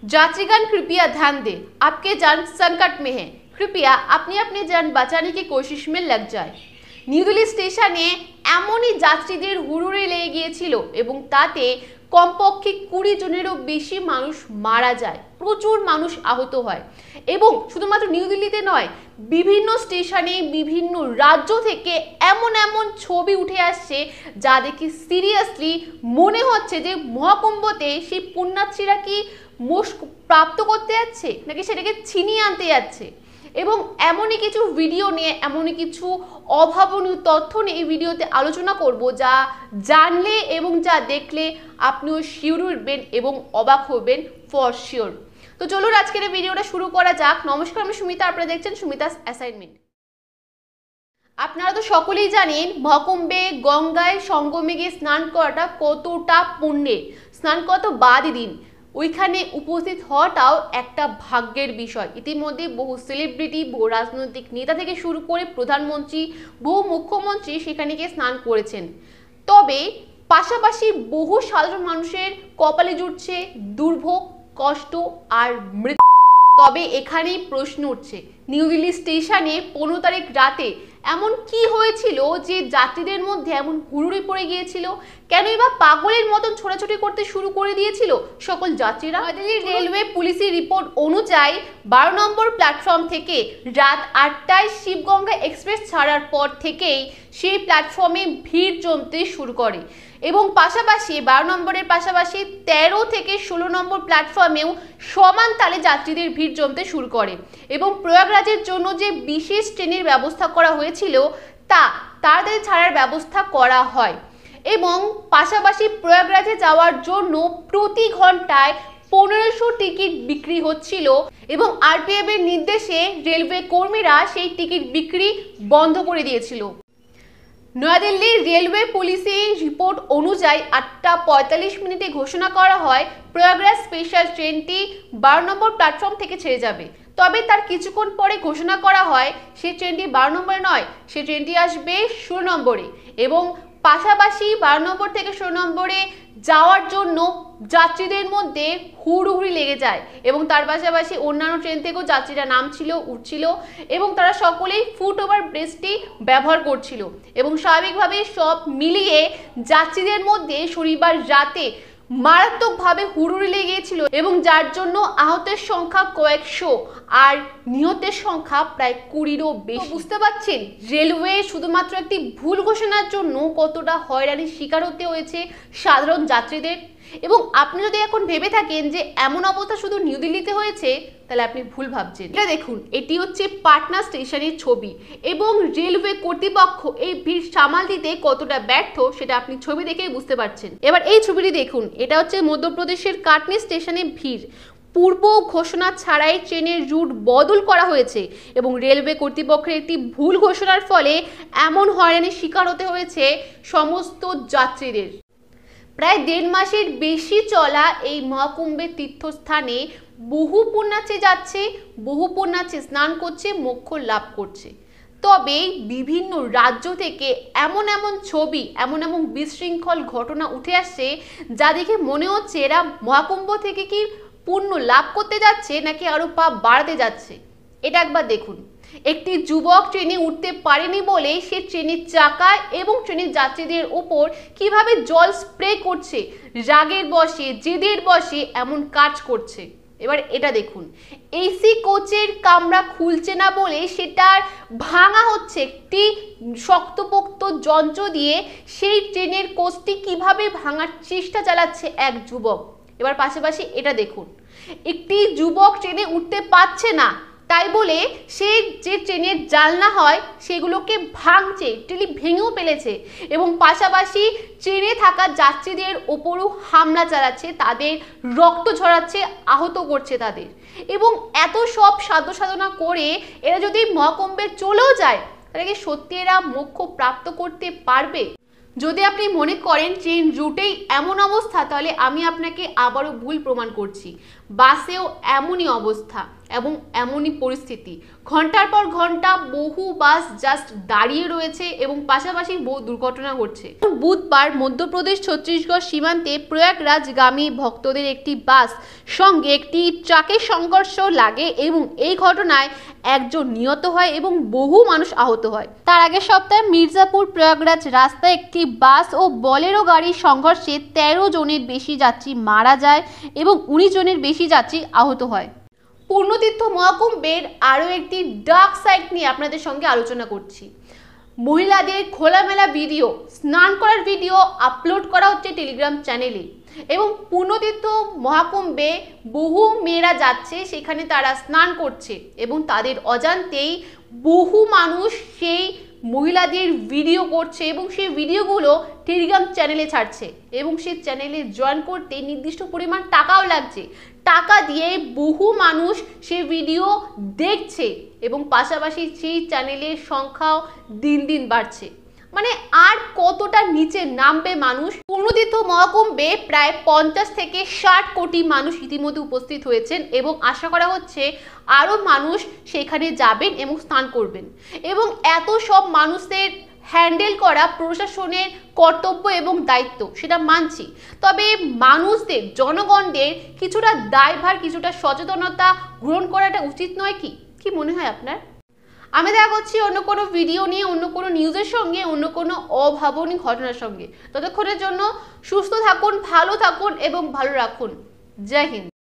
यात्रीगण कृपया ध्यान दें, आपके जान संकट में है। कृपया अपनी जान बचाने की कोशिश में लग जाए। নিউ দিল্লি স্টেশনে এমনই যাত্রীদের হুড়ুড়ি লেগে গিয়েছিল এবং তাতে কমপক্ষে 20 জনেরও বেশি মানুষ মারা যায়, প্রচুর মানুষ আহত হয়। এবং শুধুমাত্র নিউ দিল্লিতে নয়, বিভিন্ন স্টেশনে বিভিন্ন রাজ্য থেকে এমন ছবি উঠে আসছে যা দেখে সিরিয়াসলি মনে হচ্ছে যে মহাকুম্ভতে সেই পুণ্যার্থীরা কি মোক্ষ প্রাপ্ত করতে যাচ্ছে নাকি সেটাকে ছিনিয়ে আনতে যাচ্ছে। এবং এমনই কিছু ভিডিও নিয়ে এমনই কিছু অভাবনীয় তথ্য নিয়ে এই ভিডিওতে আলোচনা করব যা জানলে এবং যা দেখলে আপনিও শিওর হবেন এবং অবাক হবেন ফর শিওর। তো চলুন আজকের এই ভিডিওটা শুরু করা যাক। নমস্কার, আমি সুমিতা, আপনারা দেখছেন সুমিতাস অ্যাসাইনমেন্ট। আপনারা তো সকলেই জানেন মহাকুম্ভে গঙ্গায় সঙ্গমে গিয়ে স্নান করাটা কতটা পুণ্যের। স্নান করা তো বাদই দিন, ওইখানে উপস্থিত হওয়াটাও একটা ভাগ্যের বিষয়। ইতিমধ্যে বহু সেলিব্রিটি, বহু রাজনৈতিক নেতা থেকে শুরু করে প্রধানমন্ত্রী, বহু মুখ্যমন্ত্রী সেখানে গিয়ে স্নান করেছেন। তবে পাশাপাশি বহু সাধারণ মানুষের কপালে জুটছে দুর্ভোগ, কষ্ট আর মৃত্যু। তবে এখানেই প্রশ্ন উঠছে, নিউ দিল্লি স্টেশনে 15 তারিখ রাতে এমন কি হয়েছিল যে যাত্রীদের মধ্যে এমন হুড়ুড়ি পড়ে গিয়েছিল? কেনই বা পাগলের মতন ছোটাছুটি করতে শুরু করে দিয়েছিল সকল যাত্রীরা? রেলওয়ে পুলিশের রিপোর্ট অনুযায়ী 12 নম্বর প্ল্যাটফর্ম থেকে রাত 8টায় শিবগঙ্গা এক্সপ্রেস ছাড়ার পর থেকেই সেই প্ল্যাটফর্মে ভিড় জমতে শুরু করে এবং পাশাপাশি 12 নম্বরের পাশাপাশি 13 থেকে 16 নম্বর প্ল্যাটফর্মেও সমান তালে যাত্রীদের ভিড় জমতে শুরু করে। এবং প্রয়াগরাজের জন্য যে বিশেষ ট্রেনের ব্যবস্থা করা হয়েছিল তা তাড়াতাড়ি ছাড়ার ব্যবস্থা করা হয় এবং পাশাপাশি প্রয়াগরাজে যাওয়ার জন্য প্রতি ঘন্টায় 1500 টিকিট বিক্রি হচ্ছিল এবং আরপিএফ এর নির্দেশে রেলওয়ে কর্মীরা সেই টিকিট বিক্রি বন্ধ করে দিয়েছিল। নয়াদিল্লি রেলওয়ে পুলিশের রিপোর্ট অনুযায়ী 8টা 45 মিনিটে ঘোষণা করা হয় প্রয়াগরাজ স্পেশাল ট্রেনটি 12 নম্বর প্ল্যাটফর্ম থেকে ছেড়ে যাবে। তবে তার কিছুক্ষণ পরে ঘোষণা করা হয় সেই ট্রেনটি 12 নম্বরে নয়, সেই ট্রেনটি আসবে 16 নম্বরে এবং পাশাপাশি 12 নম্বর থেকে 16 নম্বরে যাওয়ার জন্য যাত্রীদের মধ্যে হুড়োহুড়ি লেগে যায় এবং তার পাশাপাশি অন্যান্য ট্রেন থেকেও যাত্রীরা নামছিল, উঠছিল এবং তারা সকলেই ফুট ওভার ব্রিজটি ব্যবহার করছিল এবং স্বাভাবিকভাবে সব মিলিয়ে যাত্রীদের মধ্যে শনিবার রাতে মারাত্মকভাবে হুড়োহুড়ি লেগে গিয়েছিল এবং যার জন্য আহতের সংখ্যা কয়েকশো আর নিহতের সংখ্যা প্রায় 20-এরও বেশি। বুঝতে পারছেন রেলওয়ে শুধুমাত্র একটি ভুল ঘোষণার জন্য কতটা হয়রানির শিকার হতে হয়েছে সাধারণ যাত্রীদের। এবং আপনি যদি এখন ভেবে থাকেন যে এমন অবস্থা শুধু নিউ দিল্লিতে হয়েছে, তাহলে আপনি ভুল ভাবছেন। এটা দেখুন, এটি হচ্ছে পাটনা স্টেশনের ছবি এবং রেলওয়ে কর্তৃপক্ষ এই ভিড় সামাল দিতে কতটা ব্যর্থ সেটা আপনি ছবি দেখেই বুঝতে পারছেন। এবার এই ছবিটি দেখুন, এটা হচ্ছে মধ্যপ্রদেশের কাটনি স্টেশনে ভিড়। পূর্ব ঘোষণা ছাড়াই ট্রেনের রুট বদল করা হয়েছে এবং রেলওয়ে কর্তৃপক্ষের একটি ভুল ঘোষণার ফলে এমন হয়রানির শিকার হতে হয়েছে সমস্ত যাত্রীদের। প্রায় 1.5 মাসের বেশি চলা এই মহাকুম্ভের তীর্থস্থানে বহু পুণ্যার্থী যাচ্ছে, বহু পুণ্যার্থী স্নান করছে, মোক্ষ লাভ করছে। তবে বিভিন্ন রাজ্য থেকে এমন ছবি, এমন বিশৃঙ্খল ঘটনা উঠে আসছে যা দেখে মনে হচ্ছে এরা মহাকুম্ভ থেকে কি পুণ্য লাভ করতে যাচ্ছে নাকি আরো পাপ বাড়াতে যাচ্ছে। এটা একবার দেখুন, একটি যুবক ট্রেনে উঠতে পারেনি বলে সে ট্রেনের চাকা এবং ট্রেনের যাত্রীদের ওপর কিভাবে জল স্প্রে করছে, রাগের বশে, জেদের বশে এমন কাজ করছে। এবার এটা দেখুন, এসি কোচের কামরা খুলছে না বলে সেটার ভাঙা হচ্ছে একটি শক্তপোক্ত যন্ত্র দিয়ে, সেই ট্রেনের কোচটি কিভাবে ভাঙার চেষ্টা চালাচ্ছে এক যুবক। এবার পাশাপাশি এটা দেখুন, একটি যুবক ট্রেনে উঠতে পারছে না তাই বলে সে যে ট্রেনের জানলা হয় সেগুলোকে ভাঙছে, টেলি ভেঙেও ফেলেছে এবং পাশাপাশি ট্রেনে থাকা যাত্রীদের ওপরও হামলা চালাচ্ছে, তাদের রক্ত ঝরাচ্ছে, আহত করছে তাদের। এবং এত সব সাধ্য সাধনা করে এরা যদি মহাকুম্ভে চলেও যায় তাহলে কি সত্যি এরা মোক্ষ প্রাপ্ত করতে পারবে? যদি আপনি মনে করেন ট্রেন রুটেই এমন অবস্থা, তাহলে আমি আপনাকে আবারও ভুল প্রমাণ করছি। বাসেও এমনই অবস্থা এবং এমনই পরিস্থিতি। ঘন্টার পর ঘন্টা বহু বাস জাস্ট দাঁড়িয়ে রয়েছে এবং পাশাপাশি বহু দুর্ঘটনা ঘটছে। বুধবার মধ্যপ্রদেশ ছত্তিশগড় সীমান্তে প্রয়াগরাজগামী ভক্তদের একটি বাস সঙ্গে একটি ট্রাকের সংঘর্ষ লাগে এবং এই ঘটনায় একজন নিহত হয় এবং বহু মানুষ আহত হয়। তার আগের সপ্তাহে মির্জাপুর প্রয়াগরাজ রাস্তায় একটি বাস ও বলেরো গাড়ির সংঘর্ষে 13 জনের বেশি যাত্রী মারা যায় এবং 19 জনের বেশি যাত্রী আহত হয়। পূর্ণতীর্থ মহাকুম্ভের আরও একটি ডার্ক সাইড নিয়ে আপনাদের সঙ্গে আলোচনা করছি। মহিলাদের খোলামেলা ভিডিও, স্নান করার ভিডিও আপলোড করা হচ্ছে টেলিগ্রাম চ্যানেলে এবং পূর্ণতীর্থ মহাকুম্ভে বহু মেয়েরা যাচ্ছে, সেখানে তারা স্নান করছে এবং তাদের অজান্তেই বহু মানুষ সেই মহিলাদের ভিডিও করছে এবং সেই ভিডিওগুলো টেলিগ্রাম চ্যানেলে ছাড়ছে এবং সেই চ্যানেলে জয়েন করতে নির্দিষ্ট পরিমাণ টাকাও লাগছে। টাকা দিয়ে বহু মানুষ সেই ভিডিও দেখছে এবং পাশাপাশি সেই চ্যানেলের সংখ্যাও দিন দিন বাড়ছে। মানে আর কতটা নিচে নামবে মানুষ। পূর্ণতীর্থ মহাকুম্ভে প্রায় 50 থেকে 60 কোটি মানুষ ইতিমধ্যে উপস্থিত হয়েছেন এবং আশা করা হচ্ছে আরও মানুষ সেখানে যাবেন এবং স্নান করবেন এবং এত সব মানুষদের হ্যান্ডেল করা প্রশাসনের কর্তব্য এবং দায়িত্ব, সেটা মানছি। তবে মানুষদের, জনগণদের কিছুটা দায়ভার, কিছুটা সচেতনতা গ্রহণ করাটা উচিত নয় কি? কি মনে হয় আপনার? আমি দেখা করছি অন্য কোনো ভিডিও নিয়ে, অন্য কোনো নিউজের সঙ্গে, অন্য কোনো অভাবনীয় ঘটনার সঙ্গে। ততক্ষণের জন্য সুস্থ থাকুন, ভালো থাকুন এবং ভালো রাখুন। জয় হিন্দ।